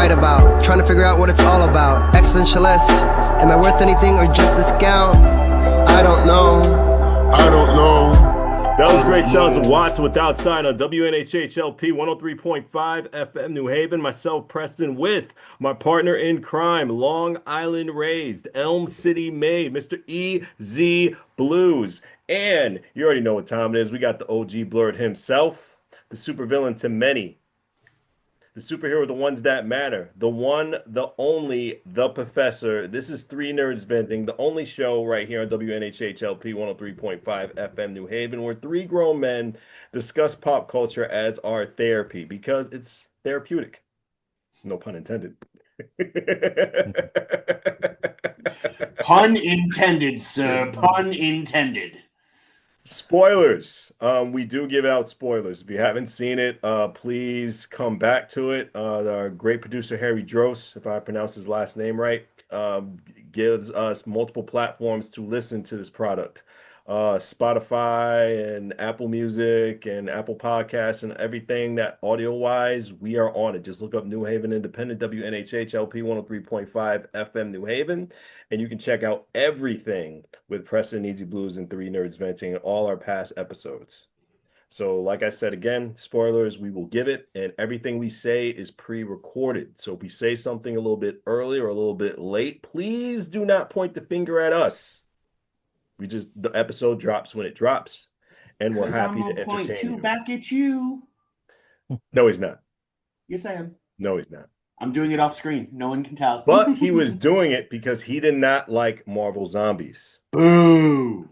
write about. Trying to figure out what it's all about. Existentialist, am I worth anything or just discount? I don't know. I don't know. That was great sounds of Watts with Outside on WNHHLP 103.5 FM New Haven. Myself, Preston, with my partner in crime, Long Island raised, Elm City made, Mr. EZ BlueZ. And you already know what time it is. We got the OG Blurred himself, the supervillain to many, the superhero, the ones that matter, the one, the only, the professor. This is Three Nerds Venting, the only show right here on WNHHLP 103.5 FM New Haven, where three grown men discuss pop culture as our therapy because it's therapeutic. No pun intended. Pun intended, sir. Pun intended. Spoilers. We do give out spoilers. If you haven't seen it, please come back to it. Our great producer Harry Dross, if I pronounced his last name right, gives us multiple platforms to listen to this product. Spotify and Apple Music and Apple Podcasts and everything that audio-wise, we are on it. Just look up New Haven Independent, WNHHLP 103.5 FM New Haven, and you can check out everything with Preston, EZ BlueZ, and Three Nerds Venting and all our past episodes. So like I said, again, spoilers, we will give it, and everything we say is pre-recorded. So if we say something a little bit early or a little bit late, please do not point the finger at us. The episode drops when it drops, and we're happy to entertain you. Back at you. No, he's not. Yes, I am. No, he's not. I'm doing it off screen. No one can tell. But he was doing it because he did not like Marvel Zombies. Boo!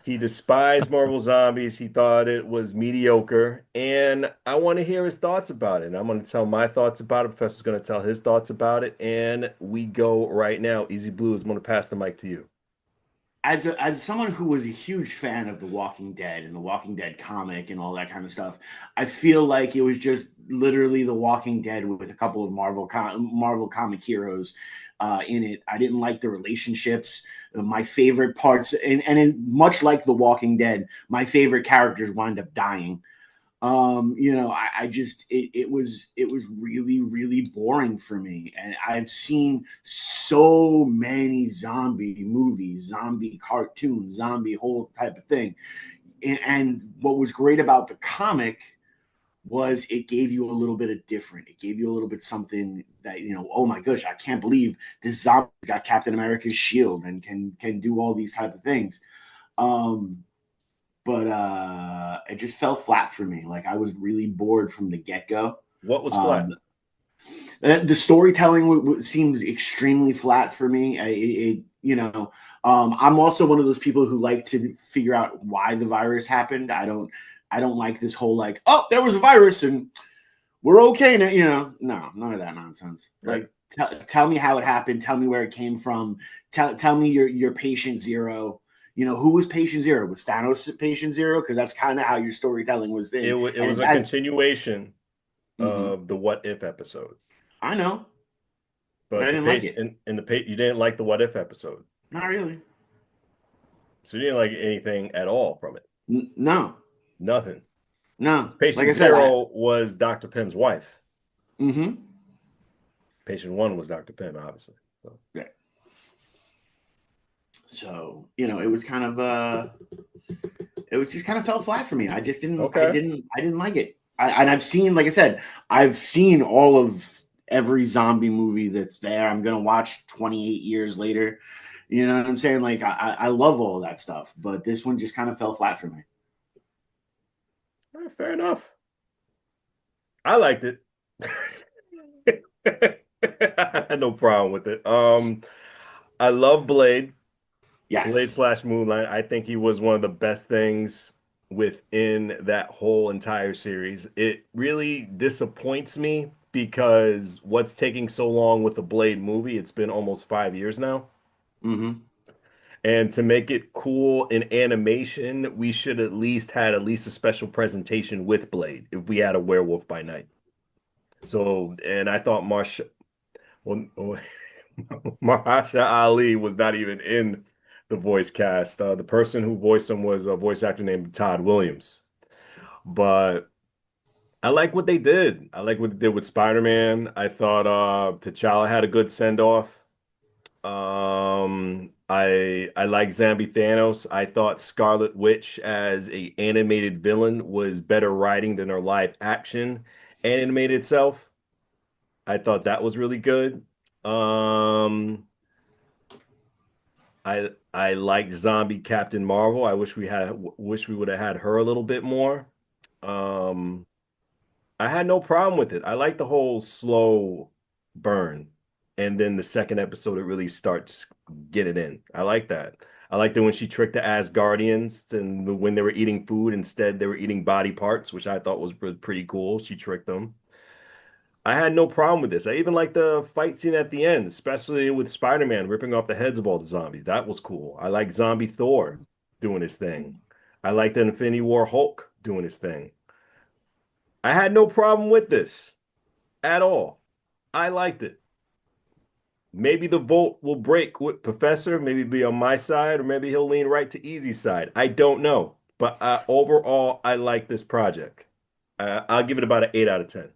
He despised Marvel Zombies. He thought it was mediocre, and I want to hear his thoughts about it. And I'm going to tell my thoughts about it. Professor's going to tell his thoughts about it, and we go right now. EZ BlueZ, I'm going to pass the mic to you. As someone who was a huge fan of The Walking Dead and The Walking Dead comic and all that kind of stuff, I feel like it was just literally The Walking Dead with a couple of Marvel comic heroes in it. I didn't like the relationships. My favorite parts, much like The Walking Dead, my favorite characters wind up dying. It was really, really boring for me. And I've seen so many zombie movies, zombie cartoons, zombie whole type of thing. And what was great about the comic was it gave you a little bit of different. It gave you a little bit something that, oh my gosh, I can't believe this zombie got Captain America's shield and can do all these type of things. But it just fell flat for me. Like I was really bored from the get-go. What was flat? The storytelling seems extremely flat for me. I'm also one of those people who like to figure out why the virus happened. I don't like this whole like, oh, there was a virus and we're okay now. No, none of that nonsense. Right. Like tell me how it happened. Tell me where it came from. Tell me your patient zero. Who was patient zero? Was Thanos patient zero? Because that's kind of how your storytelling was then. It was a continuation of the What If episode. I know. But I didn't like it. You didn't like the What If episode? Not really. So you didn't like anything at all from it? No. Nothing? No. Patient zero was Dr. Pym's wife. Mm-hmm. Patient one was Dr. Pym, obviously. So. Yeah. So, it was kind of just kind of fell flat for me. I just didn't I didn't like it. I've seen, like I said, I've seen all of every zombie movie that's there. I'm gonna watch 28 years later. You know what I'm saying? Like I love all of that stuff, but this one just kind of fell flat for me. Fair enough. I liked it. I had no problem with it. I love Blade. Yes. Blade / Moonlight. I think he was one of the best things within that whole entire series. It really disappoints me because what's taking so long with the Blade movie, it's been almost 5 years now. Mm-hmm. And to make it cool in animation, we should at least a special presentation with Blade if we had a Werewolf by Night. So, and I thought Mahershala Ali was not even in the voice cast. The person who voiced him was a voice actor named Todd Williams. But I like what they did. I like what they did with Spider-Man. I thought T'Challa had a good send-off. I like Zombie Thanos. I thought Scarlet Witch as a animated villain was better writing than her live action animated self. I thought that was really good. Um, I like Zombie Captain Marvel. I wish we would have had her a little bit more. Um, I had no problem with it. I like the whole slow burn. And then the second episode, it really starts getting in. I like that. I like that when she tricked the Asgardians and when they were eating food, instead they were eating body parts, which I thought was pretty cool. She tricked them. I had no problem with this. I even like the fight scene at the end, especially with Spider-Man ripping off the heads of all the zombies. That was cool. I like Zombie Thor doing his thing. I like the Infinity War Hulk doing his thing. I had no problem with this at all. I liked it. Maybe the vote will break with Professor, maybe be on my side, or maybe he'll lean right to Easy side. I don't know. But overall, I like this project. I'll give it about an 8 out of 10.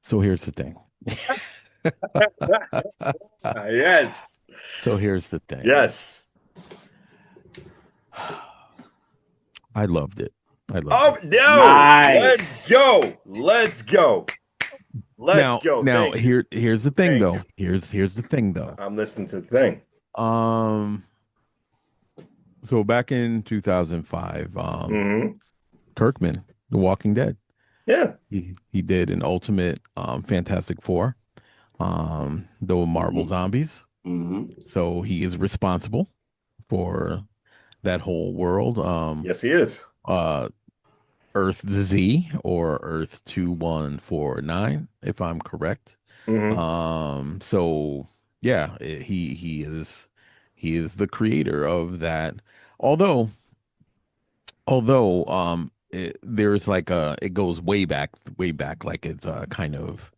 So here's the thing. Yes. So here's the thing. Yes. I loved it. I loved Oh, it. no. Nice. Let's go. Let's go. Let's go. Now Thank you. here's the thing Thank though. you. Here's the thing though. I'm listening to the thing. So back in 2005, Hmm. Kirkman, The Walking Dead, Yeah. he did an ultimate Fantastic Four, the Marvel Zombies. Mm-hmm. So he is responsible for that whole world. Yes, he is. Earth Z or Earth 2149, if I'm correct. Hmm. So yeah, he is the creator of that. Although there's like it goes way back, like it's kind of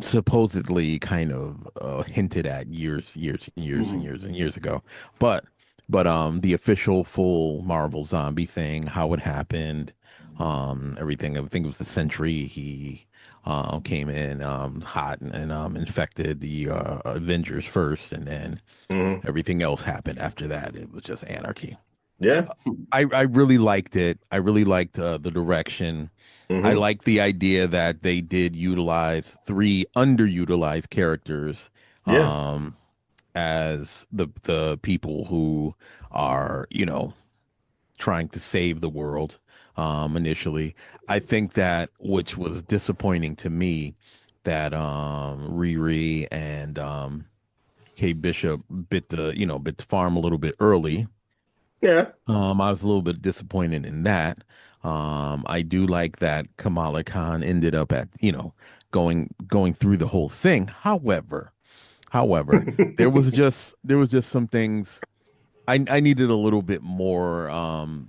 supposedly kind of hinted at years ago. But the official full Marvel zombie thing, how it happened, everything. I think it was the Sentry. He came in hot and infected the Avengers first, and then Hmm. everything else happened after that. It was just anarchy. Yeah. I really liked it. I really liked the direction. I Hmm. like the idea that they did utilize three underutilized characters Yeah. as the people who are, trying to save the world initially. I think that which was disappointing to me that Riri and Kate Bishop bit the farm a little bit early. Yeah. I was a little bit disappointed in that. I do like that Kamala Khan ended up at, going through the whole thing. However, there was just some things I needed a little bit more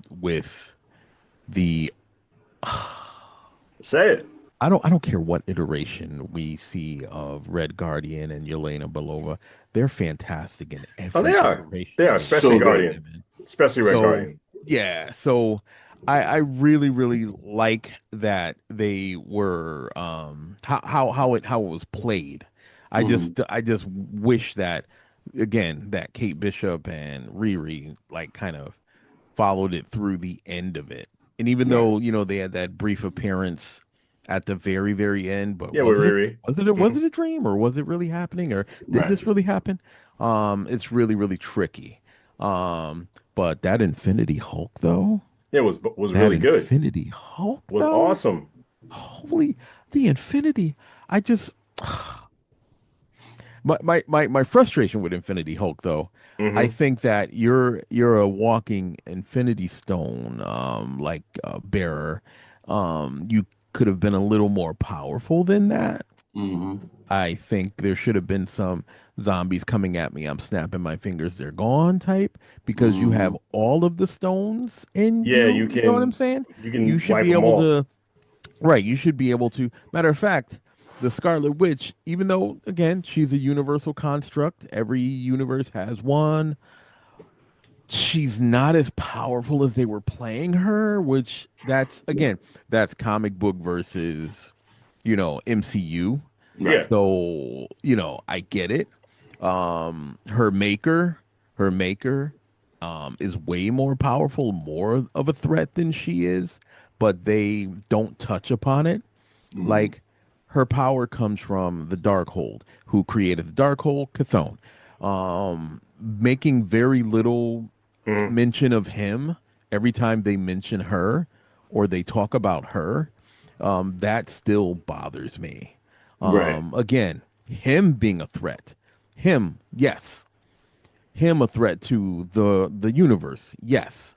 with the Say it. I don't care what iteration we see of Red Guardian and Yelena Belova. They're fantastic in Oh, every they are. iteration. They are, especially So good. Guardian. Especially Red So Guardian. yeah, so I really like that they were how it was played. I just wish that again that Kate Bishop and Riri like kind of followed it through the end of it. And even Yeah. though, they had that brief appearance at the very end, but Yeah, with Riri. was it a dream or was it really happening or did Right. this really happen? It's really tricky. But that Infinity Hulk though, Yeah, was that really good. Infinity Hulk Was though, awesome. holy the Infinity. I just my frustration with Infinity Hulk though, I Hmm. think that you're a walking Infinity Stone like bearer. You could have been a little more powerful than that. Mm-hmm. I think there should have been some zombies coming at me. I'm snapping my fingers, they're gone type because you Mm-hmm. have all of the stones in Yeah, you. You know what I'm saying? you You can should wipe be them able all. to, right. You should be able to. Matter of fact, the Scarlet Witch, even though, again, she's a universal construct, every universe has one. she's not as powerful as they were playing her, which that's comic book versus, MCU. Right. Yeah. So, I get it. Her maker is way more powerful, more of a threat than she is, but they don't touch upon it. Mhm. Like, her power comes from the Darkhold. Who created the Darkhold? Chthon. Making very little Mhm. mention of him every time they mention her or they talk about her, that still bothers me. Right. Again, him being a threat. Him, yes. Him a threat to the universe. Yes.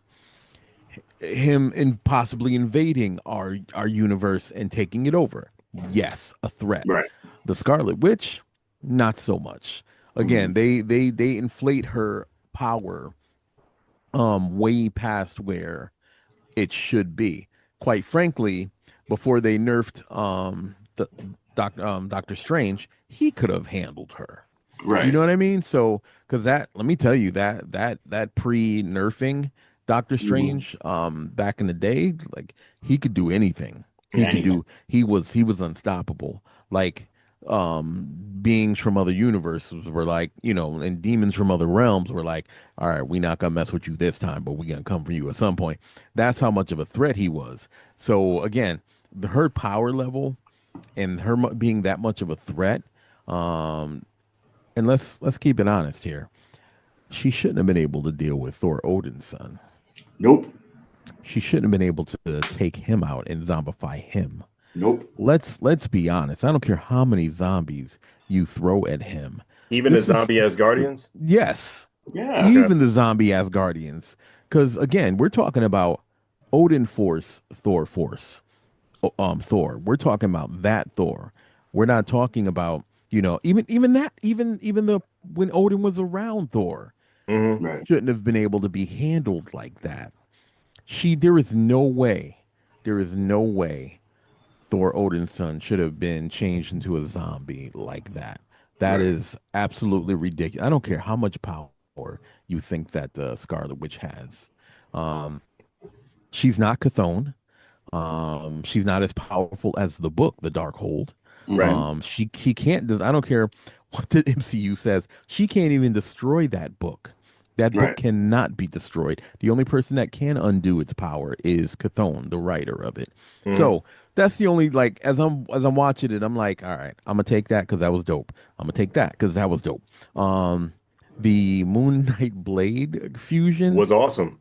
Him in possibly invading our universe and taking it over. Yes, a threat. Right. The Scarlet Witch, not so much. Again, Mhm. they inflate her power way past where it should be. Quite frankly, before they nerfed Doctor Strange, he could have handled her. You Right. know what I mean? So, because let me tell you that pre-nerfing Doctor Mhm. Strange, back in the day, like he could do anything. He could Anything. do. He was unstoppable. Like, beings from other universes were like, and demons from other realms were like, all right, we not gonna mess with you this time, but we gonna come for you at some point. That's how much of a threat he was. So again, her power level and her being that much of a threat. Um, and let's keep it honest here. She shouldn't have been able to deal with Thor Odin's son. Nope. She shouldn't have been able to take him out and zombify him. Nope. Let's be honest. I don't care how many zombies you throw at him. Even the This is zombie as Guardians. yes, Yeah. Okay. even the zombie Asgardians. Because again, we're talking about Odin Force, Thor Force. Thor. We're talking about that Thor. We're not talking about, even the when Odin was around Thor Hmm. Right. shouldn't have been able to be handled like that. There is no way Thor Odin's son should have been changed into a zombie like that. That Right. is absolutely ridiculous. I don't care how much power you think that the Scarlet Witch has. Um, she's not Chthon. She's not as powerful as the book, The Darkhold. Right. Mhm. She can't. I don't care what the MCU says. She can't even destroy that book. That book Right. cannot be destroyed. The only person that can undo its power is Chthon, the writer of it. Hmm. So that's the only, like, as I'm watching it, I'm like, all right, I'm gonna take that because that was dope. I'm gonna take that because that was dope. The Moon Knight Blade fusion, Was awesome.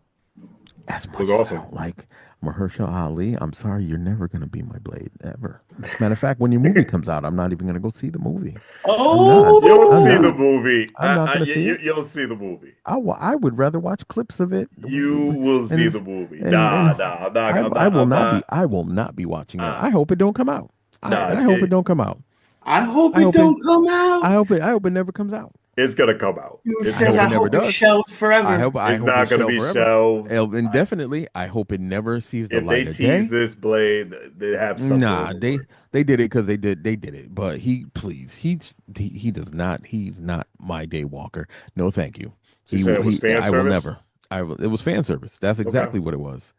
as Was much as I awesome. don't like Mahershala Ali, I'm sorry, you're never gonna be my Blade ever. Matter of fact, when your movie comes out, I'm not even gonna go see the movie. I'm not. You'll I'm see the Oh. not. movie. I'm not gonna see it. You'll see the movie. I would rather watch clips of it, You will see and the movie. and Nah. I'm not. I I'm I not. will I'm not be not. I will not be watching that. Uh, I hope it don't come out. I nah. I hope it don't come out. I hope I it hope it don't come out. I hope it never comes out. It's gonna come out. Dude It's I says, hope gonna. I it never hope it's does. shelved I forever. hope I It's hope not it's gonna shelved be forever. shelved. Indefinitely. I hope it never sees the If they light of tease day. this Blade, they have something in Nah, the they works. they did it because they did it. But he does not. He's not my day walker. No, thank you. So you saying it was fan I will service? never. It was fan service. That's Okay. exactly what it was.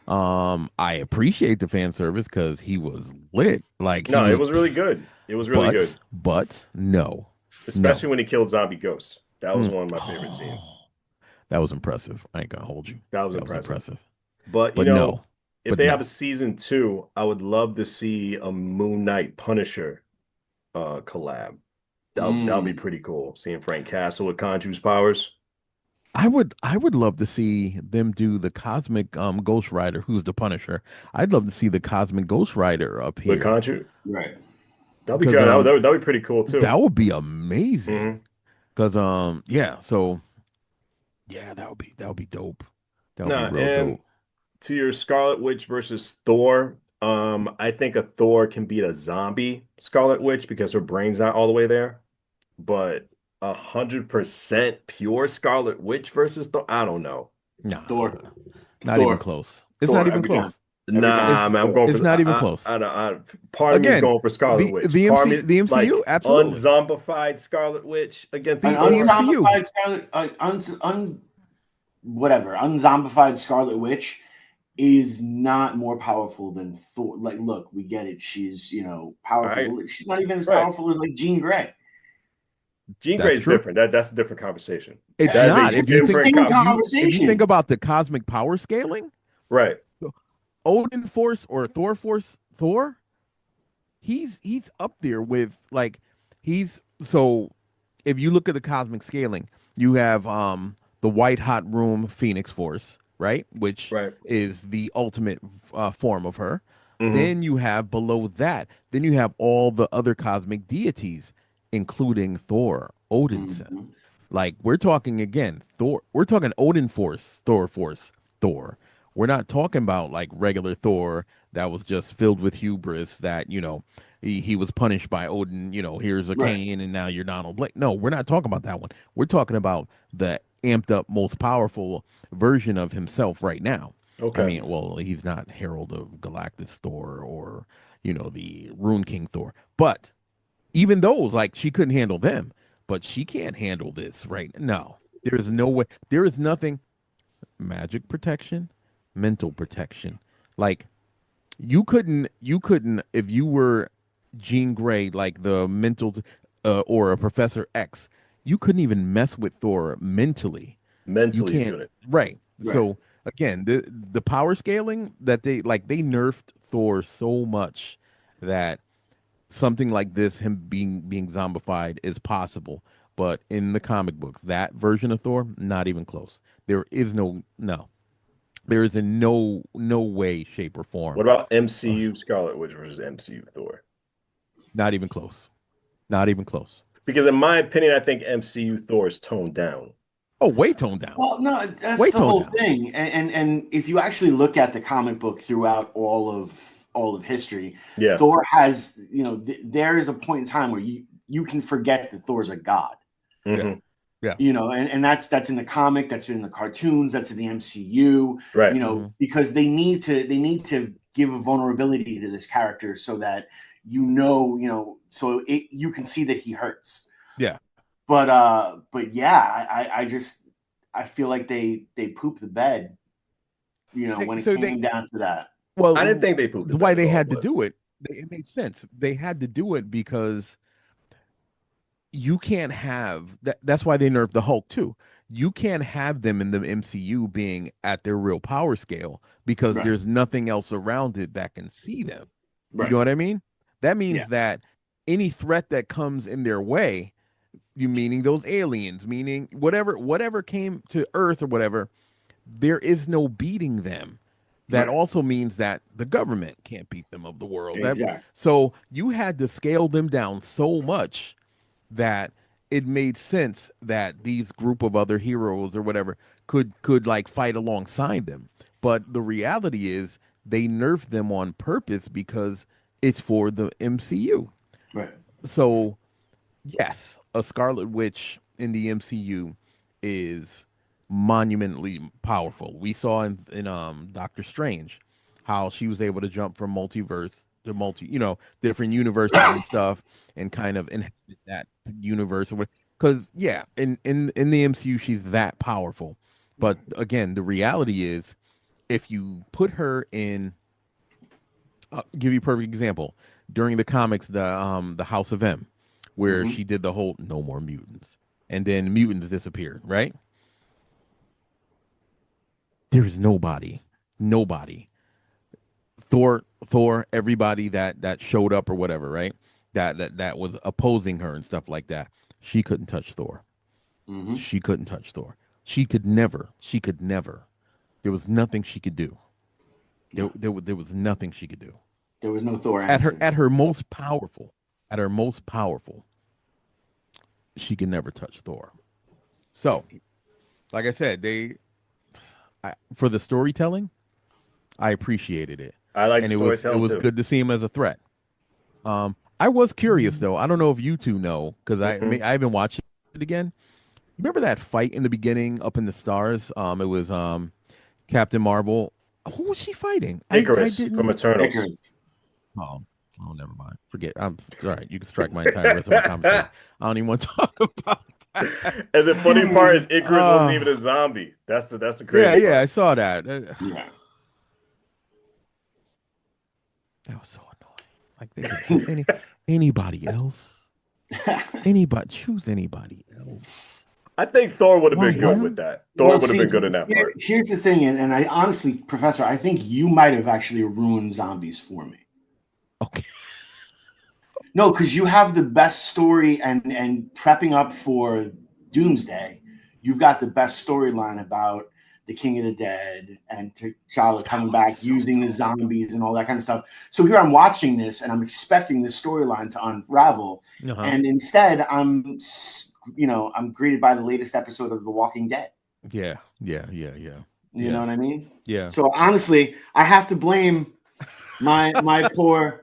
I appreciate the fan service because he was lit. Like, he No, it was, was really good. It was really but good, no, especially no. when he killed Zombie Ghost. That was Mm. one of my favorite scenes. Oh, that was impressive. I ain't gonna hold you. That was That was impressive. impressive. But But no, if but they have a no. season two, I would love to see a Moon Knight Punisher collab. That'll be Mm. pretty cool. Seeing Frank Castle with Conjure's powers. I would love to see them do the cosmic Ghost Rider, who's the Punisher. I'd love to see the cosmic Ghost Rider up With here Conjure. Right. That'll be because good. That'd be pretty cool that too. would be amazing. Hmm. Because yeah, so yeah, that would be dope. That would be Nah, real and dope. to your Scarlet Witch versus Thor, I think a Thor can beat a zombie Scarlet Witch because her brain's not all the way there. But 100% pure Scarlet Witch versus Thor, I don't know. Thor. Nah, not even Thor. close. It's not Thor. even Every time. close. Every time. Nah, It's man, I'm going Thor. for it's not even close. part of me is Again, going for Scarlet Witch. the Part of MC me the MCU like absolutely. unzombified Scarlet Witch against An The Thor. MCU. unzombified Scarlet, whatever unzombified Scarlet Witch is not more powerful than Thor. Like, look, we get it. She's, powerful. Right. But she's not even as Right. powerful as like Jean Grey. Jean Grey That's is true. different. That's a different conversation. It's That is not. a If you think different if you think about the cosmic power scaling, right. Odin Force or Thor Force, he's up there with like he's so if you look at the cosmic scaling, you have the white hot room Phoenix Force, right? Which Right. is the ultimate form of her. Mm-hmm. Then you have below that, then you have all the other cosmic deities, including Thor, Odinson. Mhm. Like we're talking again, Thor. We're talking Odin Force, Thor. We're not talking about like regular Thor that was just filled with hubris that, he was punished by Odin, here's a Right. cane and now you're Donald Blake. No, we're not talking about that one. We're talking about the amped up, most powerful version of himself right now. Okay. I mean, well, he's not Herald of Galactus Thor or, the Rune King Thor. But even those, like, she couldn't handle them, but she can't handle this right now. There is no way. There is nothing. Magic protection, mental protection. Like, you couldn't, if you were Jean Grey, like the mental, or a Professor X, you couldn't even mess with Thor mentally. Mentally, You you can't, couldn't. right. Right. So again, the power scaling that they nerfed Thor so much that something like this, him being zombified, is possible. But in the comic books, that version of Thor, not even close. There is no. There is in no way, shape, or form. What about MCU Scarlet Witch versus MCU Thor? Not even close. Not even close. Because in my opinion, I think MCU Thor is toned down. Oh, way toned down. Well, no, that's Way the whole toned down. thing. And if you actually look at the comic book throughout all of history, Yeah. Thor has, there is a point in time where you can forget that Thor's a god. Mhm. Yeah. And that's in the comic, that's in the cartoons, that's in the MCU, Right. because they need to give a vulnerability to this character so that so you can see that he hurts. Yeah. But yeah, I feel like they pooped the bed, when it came down to that. Well, I didn't think they pooped the why bed they at all, had to but- do it. It made sense. They had to do it because you can't have that. That's why they nerfed the Hulk too. You can't have them in the MCU being at their real power scale because Right. there's nothing else around it that can see them. Right. You know what I mean? That means Yeah. that any threat that comes in their way, you meaning those aliens, meaning whatever came to Earth or whatever, there is no beating them. That Right. also means that the government can't beat them of the world. Exactly. So you had to scale them down so much that it made sense that these group of other heroes or whatever could like fight alongside them. But the reality is they nerfed them on purpose because it's for the MCU. Right. So yes, a Scarlet Witch in the MCU is monumentally powerful. We saw in Doctor Strange how she was able to jump from multiverse to different universes and stuff, and kind of inhabit that universe or what. Because yeah, in the MCU she's that powerful. But again, the reality is, if you put her in, give you a perfect example during the comics, the House of M, where she did the whole no more mutants, and then mutants disappeared, right? There's nobody, Thor, everybody that showed up or whatever, right? That was opposing her and stuff like that. She couldn't touch Thor. Mhm. She couldn't touch Thor. She could never. There was nothing she could do. There was nothing she could do. There was no Thor At answer. her most powerful, she could never touch Thor. So, like I said, for the storytelling, I appreciated it. I like and the it was storytelling, too. good to see him as a threat. I was curious though. I don't know if you two know because I haven't watched it again. Remember that fight in the beginning up in the stars? It was Captain Marvel. Who was she fighting? Icarus I didn't. from Eternals. Icarus. Oh, never mind. Forget. I'm all right. You can strike my entire rest of my conversation. I don't even want to talk about And the funny part is Icarus wasn't even a Oh, zombie. That's the yeah, crazy yeah, I part. saw that. Yeah. That was so annoying. Like they could have picked anybody else. Anybody, choose anybody else. I think Thor would have Why been good with him? that. Thor Well, would have see, been good in that part. here's the thing, and I honestly, Professor, I think you might have actually ruined zombies for me. Okay. No, because you have the best story, and prepping up for Doomsday, you've got the best storyline about the King of the Dead and T'Challa That coming would be back so using the dope. zombies and all that kind of stuff. So here I'm watching this, and I'm expecting this storyline to unravel, Uh-huh. and instead I'm greeted by the latest episode of The Walking Dead. Yeah, yeah, yeah, yeah. You know Yeah. what I mean? Yeah. So honestly, I have to blame my poor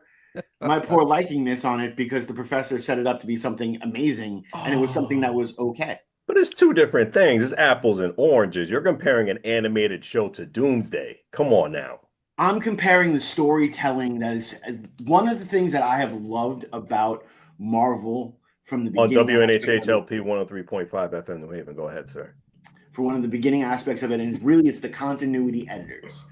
liking this on it because the professor set it up to be something amazing and it was something that Oh. was okay. But it's two different things. It's apples and oranges. You're comparing an animated show to Doomsday. Come on now. I'm comparing the storytelling that is one of the things that I have loved about Marvel from the On beginning aspect of it. WNHHLP 103.5 FM New Haven. Go ahead, sir. For one of the beginning aspects of it, and it's the continuity editors.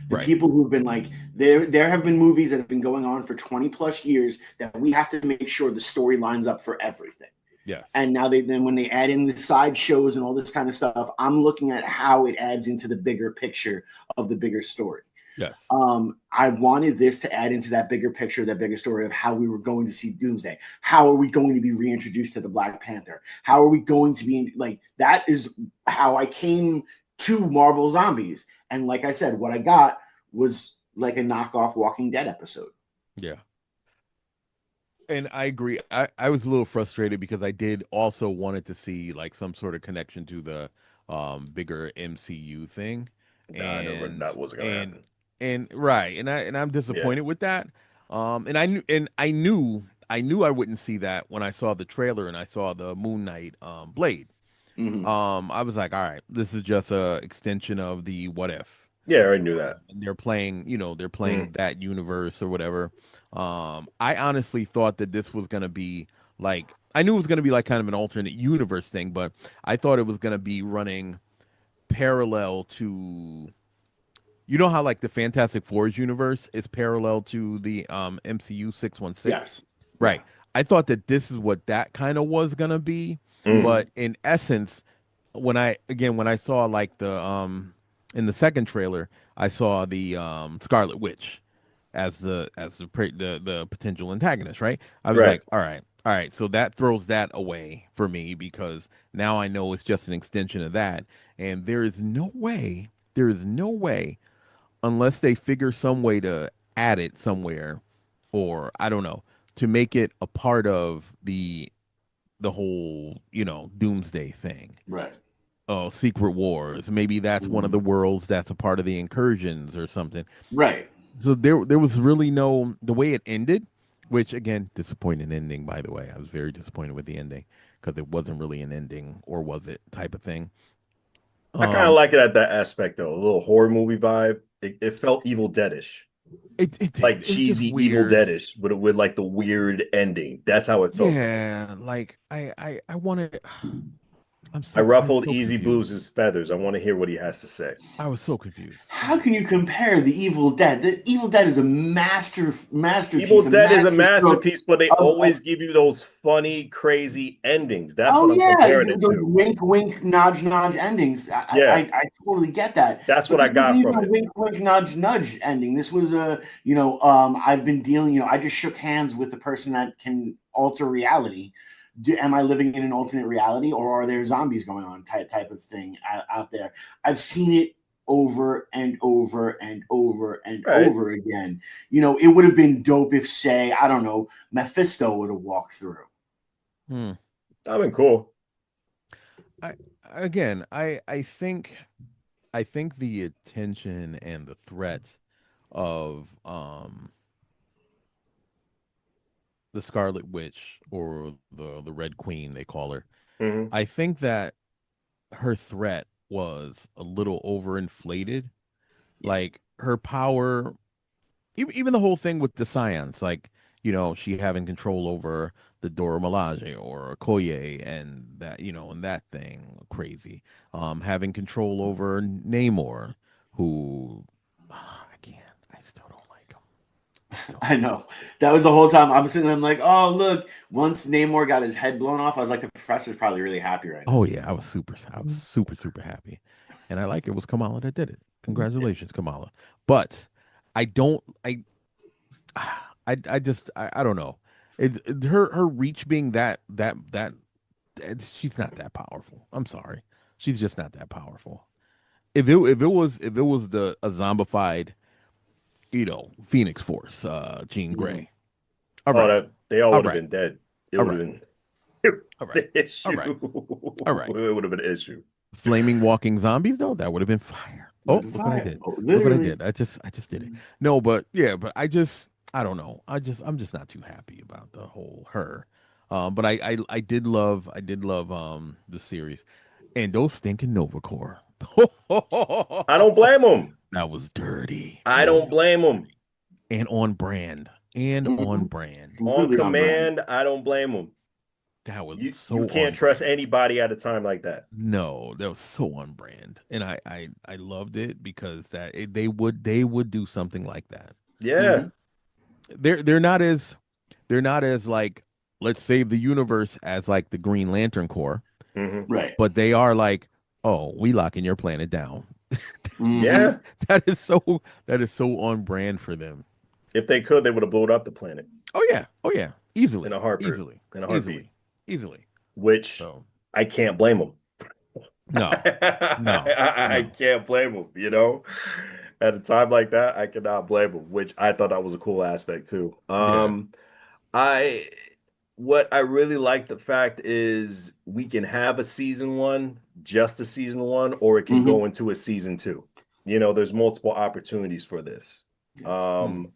The Right. people who've been like, there have been movies that have been going on for 20 plus years that we have to make sure the story lines up for everything. Yes. And now when they add in the side shows and all this kind of stuff, I'm looking at how it adds into the bigger picture of the bigger story. Yes. I wanted this to add into that bigger picture, that bigger story of how we were going to see Doomsday. How are we going to be reintroduced to the Black Panther? How are we going to be like that? Is how I came to Marvel Zombies. And like I said, what I got was like a knockoff Walking Dead episode. Yeah. And I agree. I was a little frustrated because I did also wanted to see like some sort of connection to the bigger MCU thing. Nah, never, And that wasn't gonna and happen. and right. I'm Yeah. disappointed with that. And I knew I wouldn't see that when I saw the trailer and I saw the Moon Knight Blade. Mm-hmm. I was like, all right, this is just a extension of the What If. Yeah, I already knew that. And they're playing, they're playing Mm. that universe or whatever. I honestly thought that this was gonna be like I knew it was gonna be like kind of an alternate universe thing, but I thought it was gonna be running parallel to how like the Fantastic Fours universe is parallel to the MCU 616. Yes. Yeah. Right. I thought that this is what that kind of was gonna be, Mm. but in essence, when I saw like the in the second trailer, I saw the Scarlet Witch as the potential antagonist, right? I was Right. like, all right, so that throws that away for me because now I know it's just an extension of that, and there is no way, unless they figure some way to add it somewhere, or I don't know, to make it a part of the whole Doomsday thing. Right. Oh, Secret Wars. Maybe that's one of Mhm. the worlds that's a part of the incursions or something. Right. So there was really no the way it ended, which again, disappointing ending, by the way. I was very disappointed with the ending because it wasn't really an ending, or was it, type of thing. I kind of Um like it at that aspect though. A little horror movie vibe. It felt Evil Deadish, it like did. It was just cheesy Evil weird. Deadish, with like the weird ending. That's how it felt to me. Yeah, like I wanted I I was ruffled so Easy confused. Blues' feathers. I want to hear what he has to say. I was so confused. How can you compare the Evil Dead? The Evil Dead is a Evil masterpiece, a Dead is a masterstroke masterpiece, but they of always give you those funny, crazy endings. That's oh what I'm yeah, comparing it those to. wink wink nudge nudge endings. Yeah, I totally get that. that's But what I this wasn't got even from a it. wink wink nudge nudge ending. This was a I've been dealing. I just shook hands with the person that can alter reality. Am I living in an alternate reality, or are there zombies going on? Type of thing out there. I've seen it over and over and over and Right. over again. It would have been dope if, say, I don't know, Mephisto would have walked through. Hmm. That'd been cool. I I think the attention and the threat of the Scarlet Witch, or the Red Queen they call her. Hmm. I think that her threat was a little overinflated. Yeah. Like her power, even the whole thing with the science, like she having control over the Dora Milaje or Okoye and that, and that thing crazy. Having control over Namor, who I can't, I still don't like him. I know. That was the whole time. I'm sitting there, I'm like, oh, look. Once Namor got his head blown off, I was like, the professor's probably really happy right now. Oh yeah, I was super happy, and I like it was Kamala that did it. Congratulations, Kamala. But I don't, I don't know. Her reach being that she's not that powerful. I'm sorry, she's just not that powerful. If it was the a zombified, Phoenix Force, Jean Grey. All Oh, right, that they all all would have right, been dead. It all would have right, been all right, the issue. all right, all right. It would have been an issue. Flaming walking zombies though, that would have been fire. Would Oh, have been look what I fire. did. Oh, Look what I literally. did. I just did it. No, but yeah, but I don't know. I'm just not too happy about the whole her. But I did love the series. And those stinking Nova Corps. I don't blame them. That was dirty. I Oh, don't blame them. and on brand. And on Mhm. brand. On Completely on brand. command, I don't blame them. That was You so can't on trust brand. anybody at a time like that. No, that was so on brand, and I loved it because they would do something like that. Yeah. Mhm. They're not as like, let's save the universe as like the Green Lantern Corps, Hmm. Right. but they are like, oh, we locking your planet down. Mhm. Yeah. That is so on brand for them. If they could, they would have blown up the planet Oh yeah, in easily, a heartbeat. easily, In a heartbeat. easily, easily. Which So I can't blame them. no, no, I no, can't blame them, At a time like that, I cannot blame them, which I thought that was a cool aspect too. yeah, I what I really like the fact is we can have a season one, just a season one, or it can Mhm. go into a season two. There's multiple opportunities for this. Yes. mm, Um,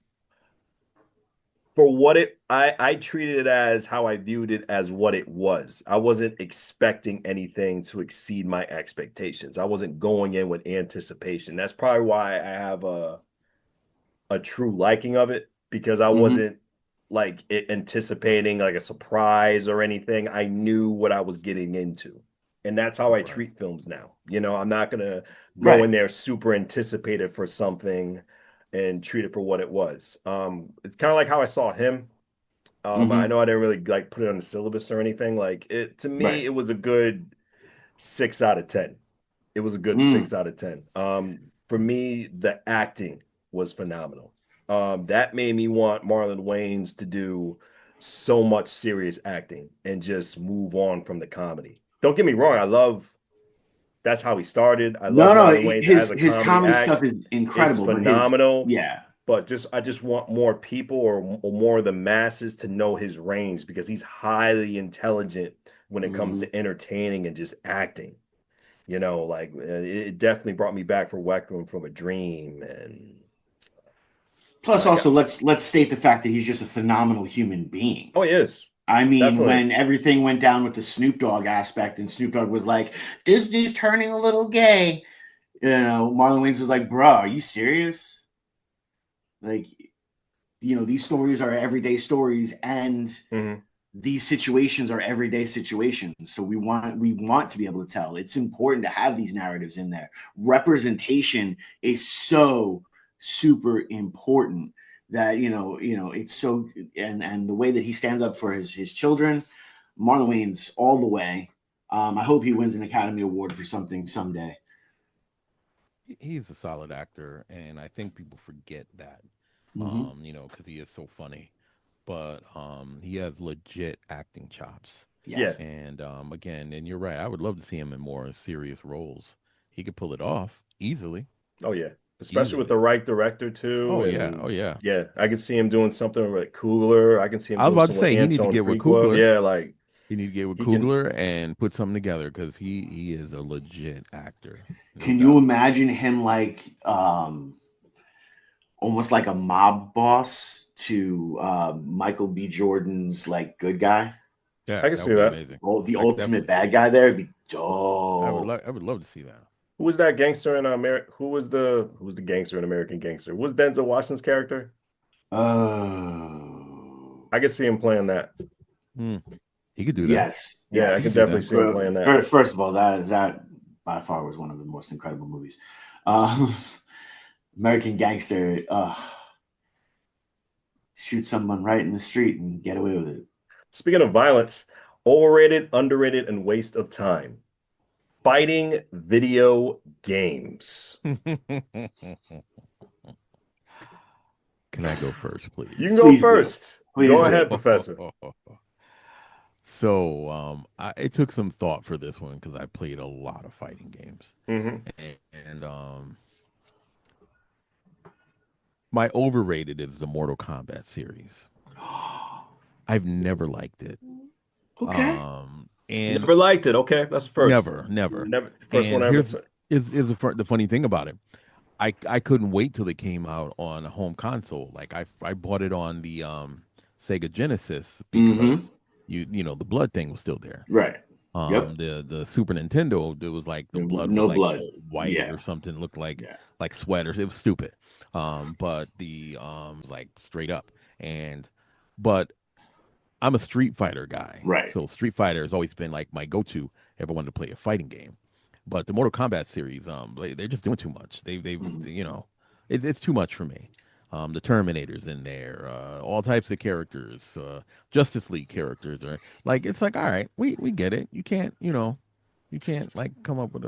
for what I treated it as how I viewed it as what it was. I wasn't expecting anything to exceed my expectations. I wasn't going in with anticipation. That's probably why I have a true liking of it because I Mhm. wasn't like anticipating like a surprise or anything. I knew what I was getting into. And that's how I right. treat films now. I'm not gonna go Right. in there super anticipated for something and treat it for what it was. It's kind of like how I saw him. I Mhm. know I didn't really like put it on the syllabus or anything. Like it to me, Right. it was a good 6 out of 10. It was a good Mm. 6 out of 10. For me, the acting was phenomenal. That made me want Marlon Wayans to do so much serious acting and just move on from the comedy. Don't get me wrong, I love that's how he started. I love No, no. Marlon Wayans as a His comedy comedy act. stuff is It's incredible, but phenomenal, yeah. but I just want more people or more of the masses to know his range because he's highly intelligent when it comes Mhm. to entertaining and just acting. Like it definitely brought me back for Weckman from a Dream, and Plus, like, also let's state the fact that he's just a phenomenal human being. oh, he is I mean, definitely. when everything went down with the Snoop Dogg aspect, and Snoop Dogg was like, "Disney's turning a little gay," Marlon Wayans was like, "Bro, are you serious? Like, these stories are everyday stories, and Hmm. these situations are everyday situations. So we want to be able to tell. It's important to have these narratives in there. Representation is so super important that it's so and the way that he stands up for his children, Marlon Wayans all the way. I hope he wins an Academy Award for something someday. He's a solid actor, and I think people forget that, Mm-hmm. because he is so funny. But he has legit acting chops. Yeah. Yes. And again, and you're right. I would love to see him in more serious roles. He could pull it off easily, Oh yeah. Especially with the easily. right director too, Oh yeah, oh and yeah. yeah, I can see him doing something with Coogler. I can see him I was doing about to some with say he need to Anton get with Frequa. Coogler. Yeah, like He need to get with he can. Coogler and put something together because he is a legit actor, no Can you doubt. imagine him like almost like a mob boss to Michael B. Jordan's like good guy. I Yeah, can that see would be that. amazing. Oh, the I could ultimate definitely see bad that. guy there would be I would dope. like. I would love to see that. Who was that gangster in America? Who was the gangster in American Gangster? Who was Denzel Washington's character? Oh. I can see him playing that. He could do that. Yes, Yeah, I yes. can definitely see him playing that. First of all, that by far was one of the most incredible movies. American Gangster. Shoot someone right in the street and get away with it. Speaking of violence, overrated, underrated, and waste of time. Fighting video games. Can I go first, please? You can go Please do. first. Please go do. ahead, Professor. So, it took some thought for this one because I played a lot of fighting games, and my overrated is the Mortal Kombat series. I've never liked it. Okay. And Never liked it. Okay, that's the first. Never. First one I ever said. Is the funny thing about it. I couldn't wait till it came out on a home console. Like I bought it on the Sega Genesis because you know the blood thing was still there. Right. The Super Nintendo, it was like the blood No was like blood. white Yeah. or something, looked like sweaters. It was stupid. But the was like straight up. But I'm a Street Fighter guy. Right. So Street Fighter has always been like my go-to if I wanted to play a fighting game. But the Mortal Kombat series, they're just doing too much. They've you know, it's too much for me. The Terminator's in there, all types of characters, Justice League characters, or like it's like, all right, we get it. You can't like come up with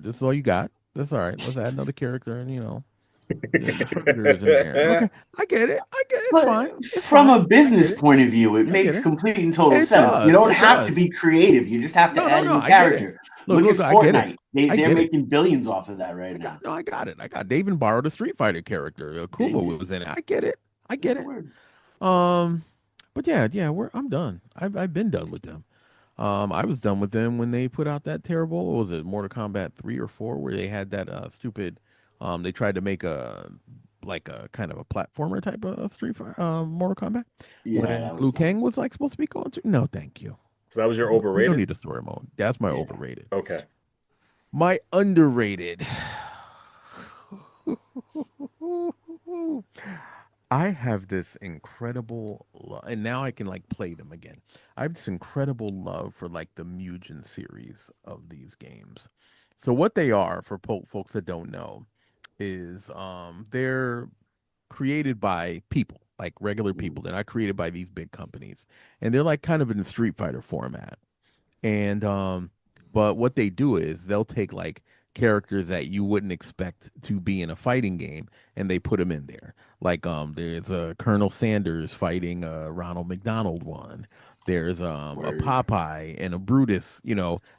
this is all you got. That's all right. Let's add another character, and Predators in there. Okay, I get it. It's But fine. It's from fine. a business point of view, it makes it. complete and total It sense. does, You don't it have to does. be creative. You just have to add a new I get it. character. Look, Look at I get it. Fortnite. I They're get it. making billions off of that right now. No, I got it. They even borrowed a Street Fighter character. Kuma was in it. I get it. But yeah, I'm done. I've been done with them. I was done with them when they put out that terrible, what was it, Mortal Kombat 3 or 4, where they had that stupid, they tried to make a kind of a platformer type of Street Fighter, Mortal Kombat. Yeah, when Liu Kang was like supposed to be going through. No, thank you. So that was your We overrated? don't need a story mode. That's my overrated. Okay. My underrated. I have this incredible and now I can like play them again. I have this incredible love for like the Mugen series of these games. So what they are for folks that don't know is they're created by people, like regular people. They're not created by these big companies. And they're like kind of in the Street Fighter format. And but what they do is they'll take like characters that you wouldn't expect to be in a fighting game and they put them in there. Like there's a Colonel Sanders fighting a Ronald McDonald one. There's a Popeye and a Brutus,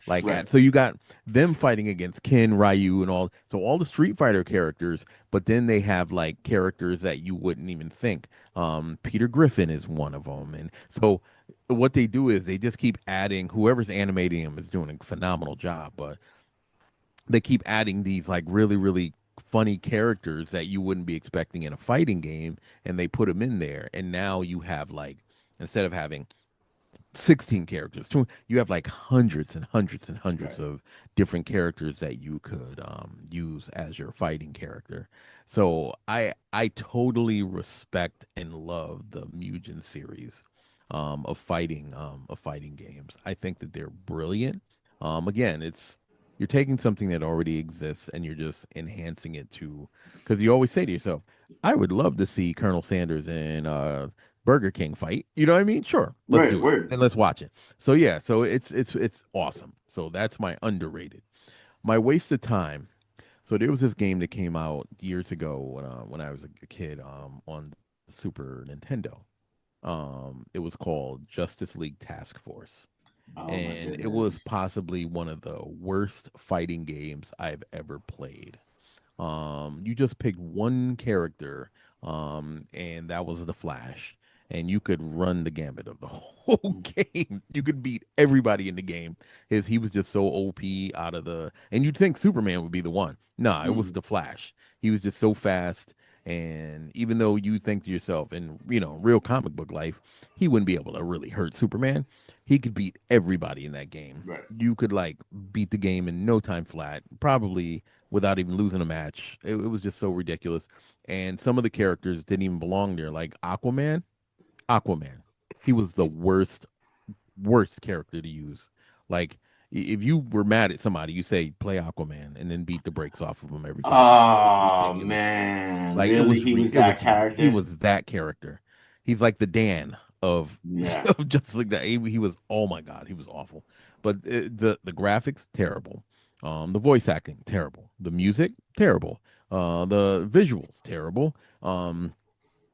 like that. So you got them fighting against Ken, Ryu, and all. So all the Street Fighter characters, but then they have like characters that you wouldn't even think. Peter Griffin is one of them, and so what they do is they just keep adding. Whoever's animating them is doing a phenomenal job, but they keep adding these like really, really funny characters that you wouldn't be expecting in a fighting game, and they put them in there, and now you have like instead of having 16 characters, you have like hundreds and hundreds and hundreds of different characters that you could use as your fighting character. So I totally respect and love the Mugen series of fighting games. I think that they're brilliant. Again, you're taking something that already exists and you're just enhancing it to, because you always say to yourself, I would love to see Colonel Sanders and Burger King fight. You know what I mean? Sure, let's do it and let's watch it. So yeah, so it's awesome. So that's my underrated. My waste of time. So there was this game that came out years ago when I was a kid on Super Nintendo. It was called Justice League Task Force. And it was possibly one of the worst fighting games I've ever played. You just picked one character, and that was the Flash, and you could run the gambit of the whole game. You could beat everybody in the game. He was just so OP out of the, and you'd think Superman would be the one. Nah, it was the Flash. He was just so fast. And even though you think to yourself in, real comic book life, he wouldn't be able to really hurt Superman, he could beat everybody in that game. Right. You could like beat the game in no time flat, probably without even losing a match. It was just so ridiculous. And some of the characters didn't even belong there, like Aquaman. He was the worst character to use. Like if you were mad at somebody, you say play Aquaman and then beat the brakes off of him every 5 seconds. It was Oh ridiculous. man, Like really? He was that he character? was that character. He's like the Dan of Yeah. of just like that. He was, oh my god, he was awful. But the graphics terrible. The voice acting terrible. The music terrible. The visuals terrible.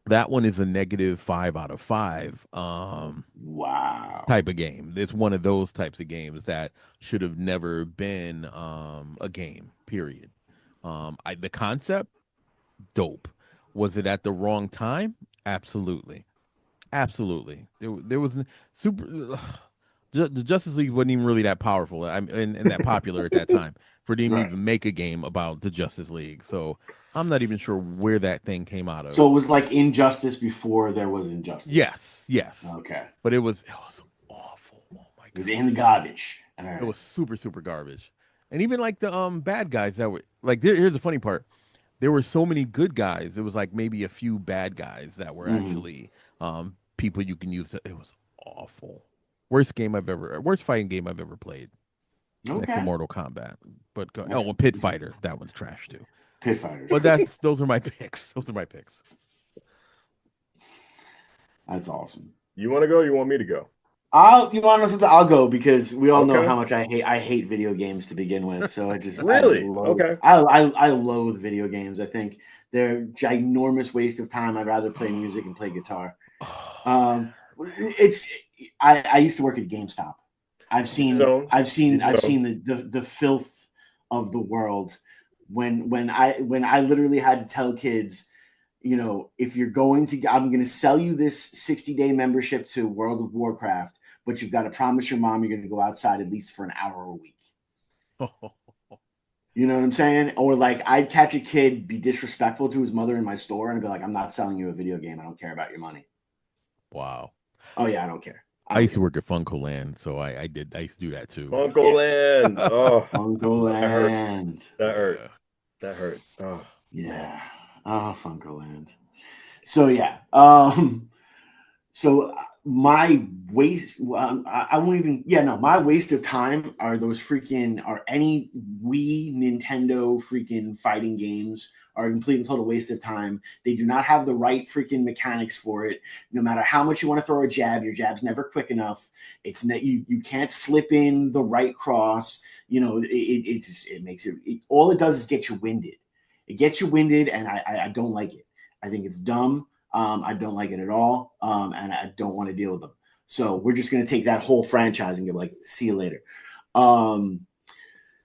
That one is a -5 out of 5. Wow. Type of game. It's one of those types of games that should have never been a game. Period. The concept dope. Was it at the wrong time? Absolutely, absolutely. There was super. The Justice League wasn't even really that powerful and that popular at that time for them to Right. even make a game about the Justice League. So I'm not even sure where that thing came out of. So it was like Injustice before there was Injustice. Yes, yes. Okay. But it was awful. Oh my It was god. in the garbage. All It right. was super garbage. And even like the bad guys that were like here's the funny part. There were so many good guys. It was like maybe a few bad guys that were Mhm. actually people you can use. It was awful. Worst fighting game I've ever played. Next to Okay. Mortal Kombat. But Next- Pit Fighter, that one's trash too. Pit Fighters. But those are my picks. Those are my picks. That's awesome. You want to go? Or you want me to go? You want to know something? I'll go because we all know Okay. how much I hate video games to begin with. So I just Really? okay. Okay. I loathe video games. I think they're a ginormous waste of time. I'd rather play music and play guitar. It's I used to work at GameStop. I've seen the filth of the world when I literally had to tell kids, you know, if you're going to, I'm going to sell you this 60-day membership to World of Warcraft, but you've got to promise your mom you're going to go outside at least for an hour a week. You know what I'm saying? Or like I'd catch a kid be disrespectful to his mother in my store and I'd be like, I'm not selling you a video game. I don't care about your money. Wow. Oh yeah, I don't care. I used to work at Funko Land, so I used to do that too. Funko Land. Oh, Funko Land. That hurt. That hurt. Oh. Yeah. Oh, Funko Land. So yeah. So my waste. I won't even. Yeah, no. My waste of time are any Wii, Nintendo freaking fighting games are a complete and total waste of time. They do not have the right freaking mechanics for it. No matter how much you want to throw a jab, your jab's never quick enough. It's you can't slip in the right cross. You know, it makes it. All it does is get you winded. It gets you winded, and I don't like it. I think it's dumb. I don't like it at all, and I don't want to deal with them. So we're just going to take that whole franchise and get like, see you later.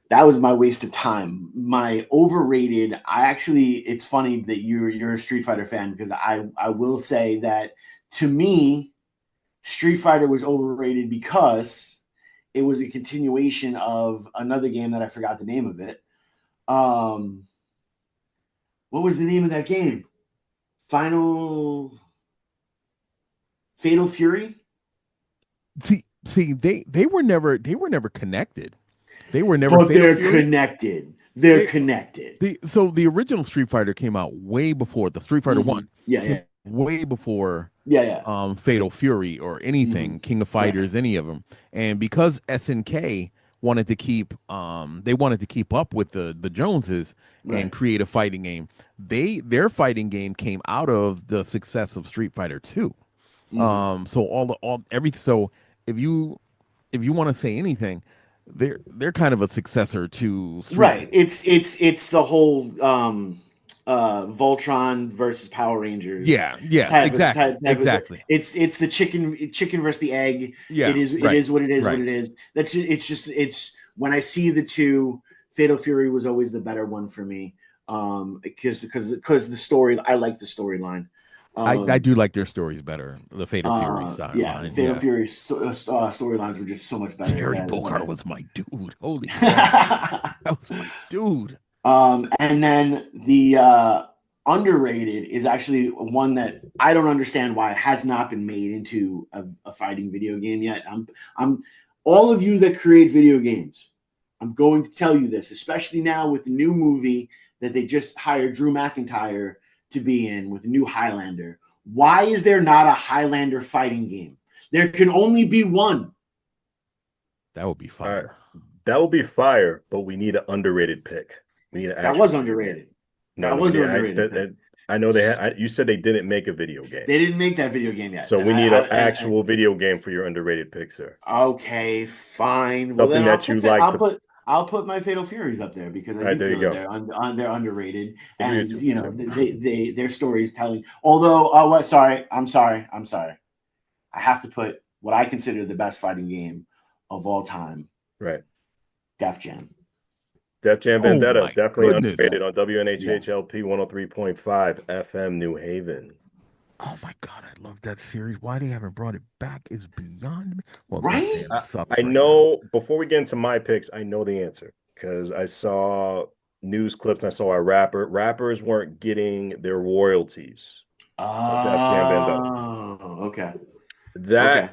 That was my waste of time. My overrated. It's funny that you're a Street Fighter fan because I will say that to me, Street Fighter was overrated because it was a continuation of another game that I forgot the name of it. What was the name of that game? Fatal Fury? See, they were never connected. They were never. But they're Fury. connected. They're connected. So the original Street Fighter came out way before the Street Fighter 1. Yeah. Way before. Yeah. Fatal Fury or anything, King of Fighters, any of them, and because SNK wanted to keep up with the Joneses and create a fighting game. Their fighting game came out of the success of Street Fighter 2. So if you want to say anything, they're kind of a successor to Street Fighter. It's the whole Voltron versus Power Rangers. Yeah, exactly. It's the chicken versus the egg. Yeah, it is what it is. What it is. It's when I see the two, Fatal Fury was always the better one for me. Because the story, I like the storyline. I do like their stories better. The Fatal Fury storyline. Yeah, Fatal Fury storylines were just so much better. Terry Bogard was my dude. Holy crap. That was my dude. And then the underrated is actually one that I don't understand why it has not been made into a fighting video game yet. I'm all of you that create video games, I'm going to tell you this, especially now with the new movie that they just hired Drew McIntyre to be in with the new Highlander. Why is there not a Highlander fighting game? There can only be one. That would be fire. That will be fire, but we need an underrated pick. We need an That was underrated. No, that was an underrated. I know they had. You said they didn't make a video game. They didn't make that video game yet. So we need an actual video game for your underrated pick, sir. Okay, fine. Something then that you like. I'll put my Fatal Furies up there because I do feel they're underrated, and you know their storytelling. Although, I'm sorry. I have to put what I consider the best fighting game of all time. Right. Def Jam. Def Jam Vendetta, definitely underrated on WNHHLP 103.5 FM New Haven. Oh my God, I love that series. Why they haven't brought it back is beyond me. Well, right? I know. Before we get into my picks, I know the answer because I saw news clips. And I saw rappers weren't getting their royalties. Oh, okay.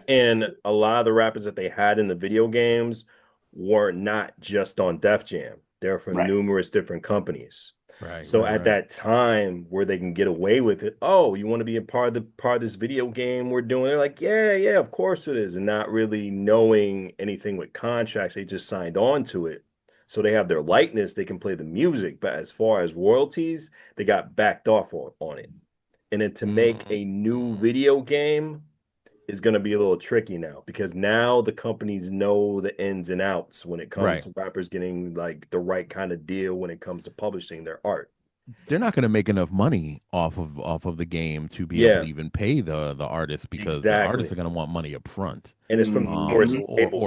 And a lot of the rappers that they had in the video games were not just on Def Jam. They're from numerous different companies. Right. So at that time where they can get away with it, oh, you want to be a part of this video game we're doing? They're like, yeah, of course it is. And not really knowing anything with contracts. They just signed on to it. So they have their likeness, they can play the music. But as far as royalties, they got backed off on it. And then to make a new video game is going to be a little tricky now because now the companies know the ins and outs when it comes to rappers getting like the right kind of deal when it comes to publishing their art. They're not going to make enough money off of the game to be able to even pay the artists because the artists are going to want money up front. And it's from or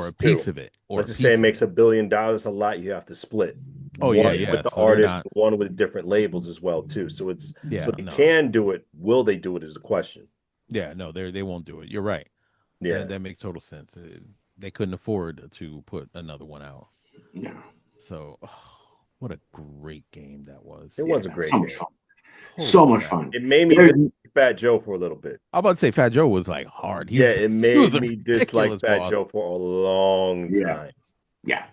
a piece of it. Or let's just say it makes $1 billion a lot, you have to split. Oh, one yeah. with the artist, one with different labels as well too. So it's so they can do it. Will they do it is the question. Yeah, no, they won't do it. You're right. Yeah, that makes total sense. They couldn't afford to put another one out. No. So, what a great game that was. It was a great game. So much fun. It made me dislike Fat Joe for a little bit. I'm about to say Fat Joe was like hard. It made me dislike Fat Joe for a long time. Yeah.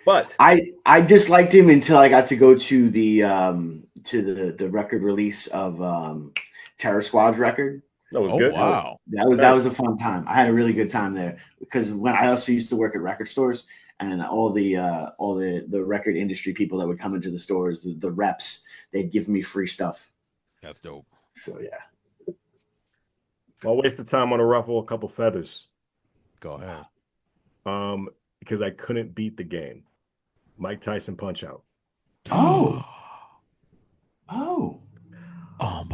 But I disliked him until I got to go to the record release of Terror Squad's record. That was good. Wow. That was a fun time. I had a really good time there because when I also used to work at record stores and all the record industry people that would come into the stores, the reps, they'd give me free stuff. That's dope. So yeah. Well, waste of time on to ruffle a couple feathers. Go ahead. Because I couldn't beat the game. Mike Tyson Punch Out. Oh.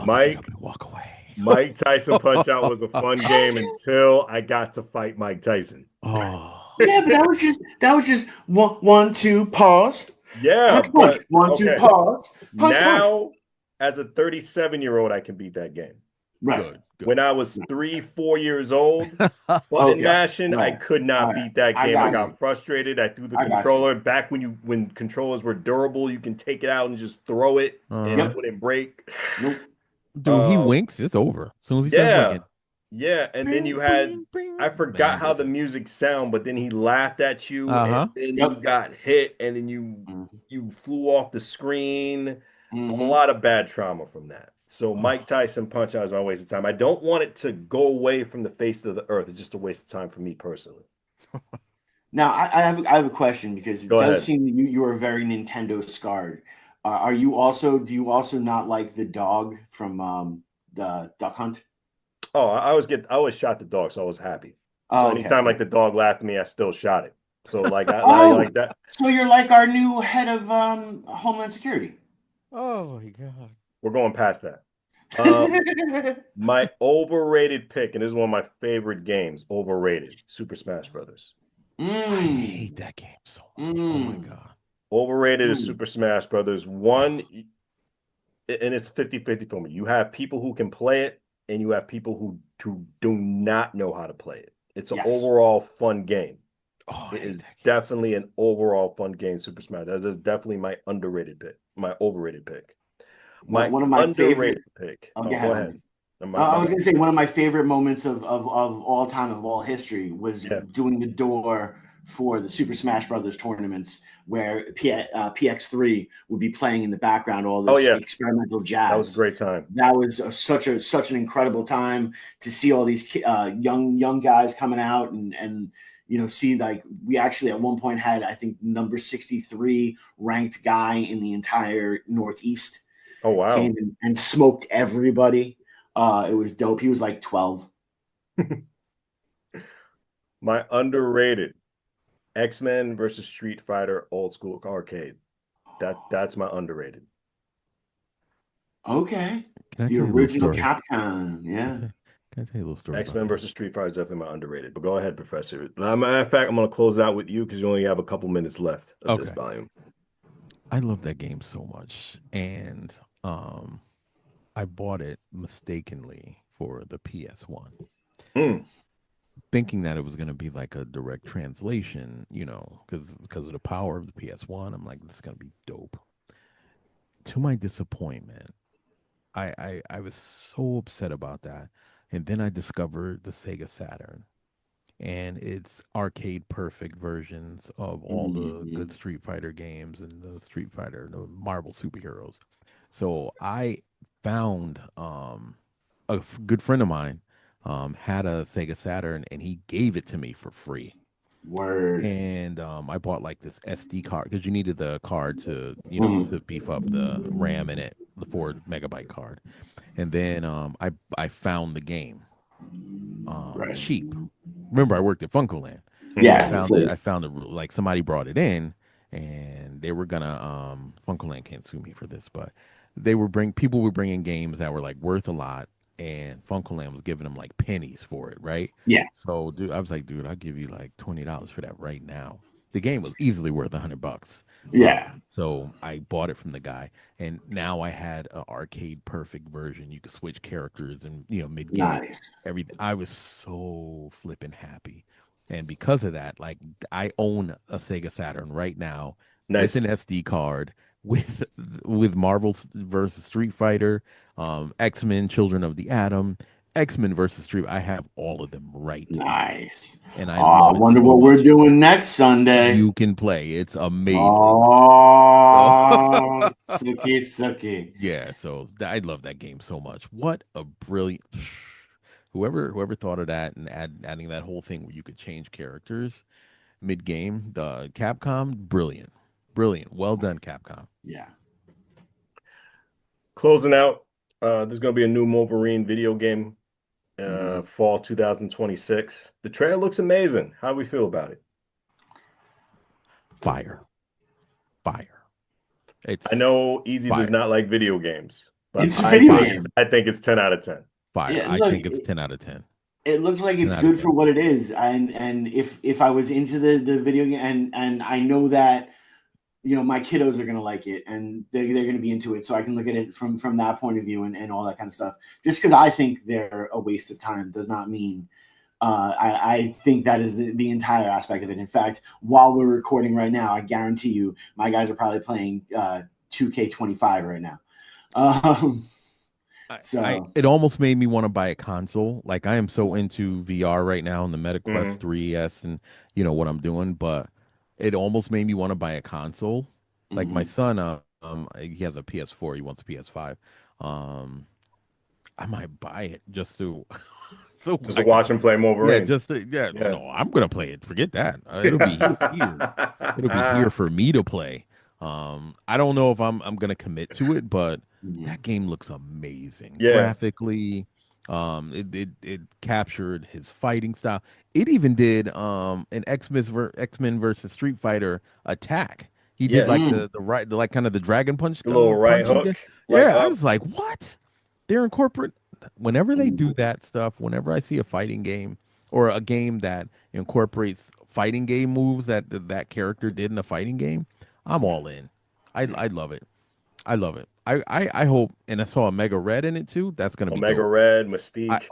Mike, walk away. Mike Tyson Punch Out was a fun game until I got to fight Mike Tyson. Oh. Yeah, but that was just one, two, pause. Yeah. Punch. One, two, pause. Now, as a 37-year-old, I can beat that game. Right. Good. When I was 3-4 years old, button mashing, I could not beat that game. I got frustrated. I threw the controller back when controllers were durable. You can take it out and just throw it, and it wouldn't break. Nope. Dude, he winks. It's over. As soon as he says winking. Yeah, and then you had I forgot how the music sound, but then he laughed at you, and then you got hit, and then you flew off the screen. A lot of bad trauma from that. So Mike Tyson Punch Out is my waste of time. I don't want it to go away from the face of the earth. It's just a waste of time for me personally. Now I have a question because it does seem that you are very Nintendo scarred. Do you also not like the dog from the Duck Hunt? Oh, I always shot the dog, so I was happy. So anytime like the dog laughed at me, I still shot it. So like I like that. So you're like our new head of Homeland Security. Oh my God. We're going past that. My overrated pick, and this is one of my favorite games, overrated, Super Smash Brothers. I hate that game so much. Oh my God. Overrated is Super Smash Brothers. One, and it's 50-50 for me. You have people who can play it, and you have people who do not know how to play it. It's an overall fun game. It is definitely an overall fun game, Super Smash. That is definitely my underrated pick, my overrated pick. One of my underrated pick. Go ahead. I was going to say one of my favorite moments of all time, of all history, was doing the door for the Super Smash Brothers tournaments where PX3 would be playing in the background all Oh this yeah, experimental that was a jazz. great time. That was such an incredible time to see all these young guys coming out and see, like, we actually at one point had, I think, number 63 ranked guy in the entire Northeast Oh wow. came and smoked everybody. It was dope. He was like 12. My underrated X-Men versus Street Fighter old school arcade. That's my underrated. Okay. Can I The tell you a little original story? Capcom. Can I Yeah. tell, can I tell you a little story about X-Men that? versus Street Fighter is definitely my underrated. But go ahead, Professor. Matter of fact, I'm going to close out with you because you only have a couple minutes left of this Okay. volume. I love that game so much. And um I bought it mistakenly for the PS1, Mm, thinking that it was going to be like a direct translation, because of the power of the PS1. I'm like, this is going to be dope. To my disappointment, I was so upset about that. And then I discovered the Sega Saturn and its arcade perfect versions of all the good Mhm. Street Fighter games and the Street Fighter, the Marvel superheroes. So I found good friend of mine had a Sega Saturn and he gave it to me for free. Word. And I bought like this SD card because you needed the card to, Mhm. to beef up the RAM in it, the 4 megabyte card. And then I found the game Right. cheap. Remember, I worked at Funkoland. I Yeah. found it. So I found it like somebody brought it in, and they were gonna. Funkoland can't sue me for this, but people were bringing games that were like worth a lot, and Funkoland was giving them like pennies for it, right? yeah. So, dude, I was like, dude, I'll give you like $20 for that right now. The game was easily worth $100. Yeah. So I bought it from the guy, and now I had an arcade perfect version. You could switch characters and mid game, Nice. everything. I was so flipping happy, and because of that, like I own a Sega Saturn right now with nice. an SD card with Marvel versus Street Fighter, X-Men, Children of the Atom, X-Men versus Street. I have all of them right here, Nice. and I I love it wonder so what we're much. doing next Sunday. You can play; it's amazing. So Oh, sucky, sucky. yeah, so I love that game so much. What a brilliant whoever thought of that and adding that whole thing where you could change characters mid game. The Capcom, brilliant, brilliant. Well done, Capcom. Yeah. Closing out, there's going to be a new Wolverine video game Mhm. fall 2026. The trailer looks amazing. How do we feel about it? Fire, fire. I It's know Easy does fire, not like video games, but It's a video fire, game. I think it's 10 out of 10. fire. Yeah, I look, think it's 10 out of 10. it looks like 10 it's out of good for 10. what it is. And if I was into the video game, and I know that my kiddos are gonna like it and they're gonna be into it, so I can look at it from that point of view and all that kind of stuff. Just because I think they're a waste of time does not mean I think that is the entire aspect of it. In fact, while we're recording right now, I guarantee you my guys are probably playing 2K25 right now. Um, so It almost made me want to buy a console. Like I am so into VR right now and the MetaQuest Mhm. 3S and what I'm doing, but it almost made me want to buy a console. Like my mhm. son, he has a PS4, he wants a PS5. Um, I might buy it just to so Just to I could, watch him play yeah, Wolverine. just to, yeah. Yeah. No, I'm gonna play it. Forget that. It'll be here. It'll be here for me to play. I don't know if I'm gonna commit to it, but Mhm. that game looks amazing Yeah. graphically. It captured his fighting style. It even did an X-Men versus Street Fighter attack. He did Yeah. like Mm. the right, the like kind of the dragon punch, The little right punching hook, thing. right Yeah, I up. was like, what? They're incorporate. Whenever they do Mhm. that stuff, whenever I see a fighting game or a game that incorporates fighting game moves that character did in a fighting game, I'm all in. I love it. I love it. I hope, and I saw a Mega Red in it too. That's gonna be Omega dope. Red, Mystique.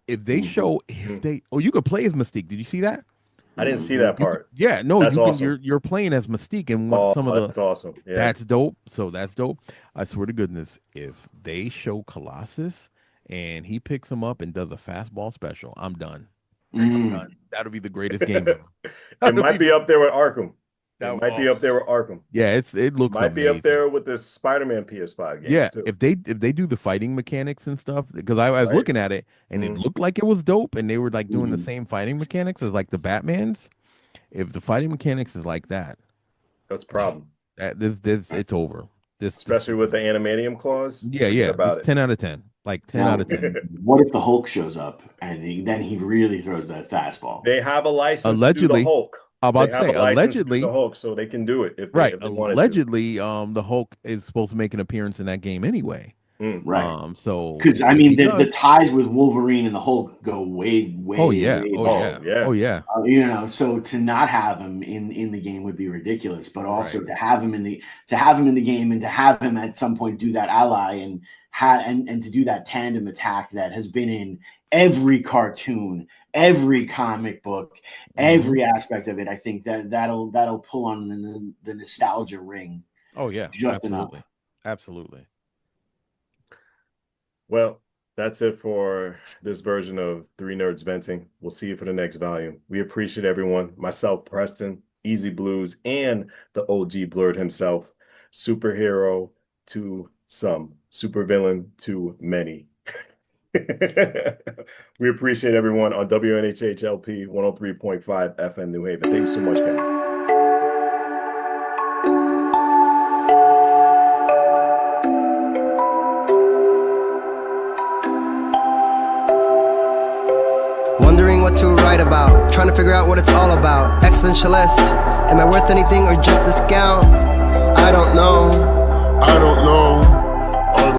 If they Mhm. show you could play as Mystique. Did you see that? I didn't see that Mhm. You could, part. yeah, no, That's you can. awesome. You're playing as Mystique and Oh, some of the that's awesome. Yeah. that's dope. So that's dope. I swear to goodness, if they show Colossus and he picks him up and does a fastball special, I'm done. That'll be the greatest game ever. It might be up there with Arkham. It might be up there with Arkham. Yeah, it looks might amazing. be up there with the Spider-Man PS5 games. Yeah, too. if they do the fighting mechanics and stuff, because I was looking at it and it looked like it was dope, and they were like doing the same fighting mechanics as like the Batman's. If the fighting mechanics is like that, that's a problem. It's over. Especially with the animanium clause. Yeah. About it. 10 out of 10. Like 10 out of 10. What if the Hulk shows up and then he really throws that fastball? They have a license Allegedly, to do the Hulk. I'm about to say, allegedly, the Hulk, so they can do it if right. They wanted allegedly, the Hulk is supposed to make an appearance in that game anyway. Right. So because I mean the ties with Wolverine and the Hulk go way. Oh yeah. You know, so to not have him in the game would be ridiculous. But also to have him in the game and to have him at some point do that ally and to do that tandem attack that has been in every cartoon, every comic book, every aspect of it. I think that'll pull on the nostalgia ring. Oh yeah, just enough. Absolutely. Well, that's it for this version of Three Nerds Venting. We'll see you for the next volume. We appreciate everyone. Myself, Preston, Easy BlueZ, and the OG Blurred himself. Superhero to some, supervillain to many. We appreciate everyone on WNHHLP 103.5 FM New Haven. Thank you so much, guys. Wondering what to write about, trying to figure out what it's all about. Existentialist, am I worth anything or just a scout? I don't know.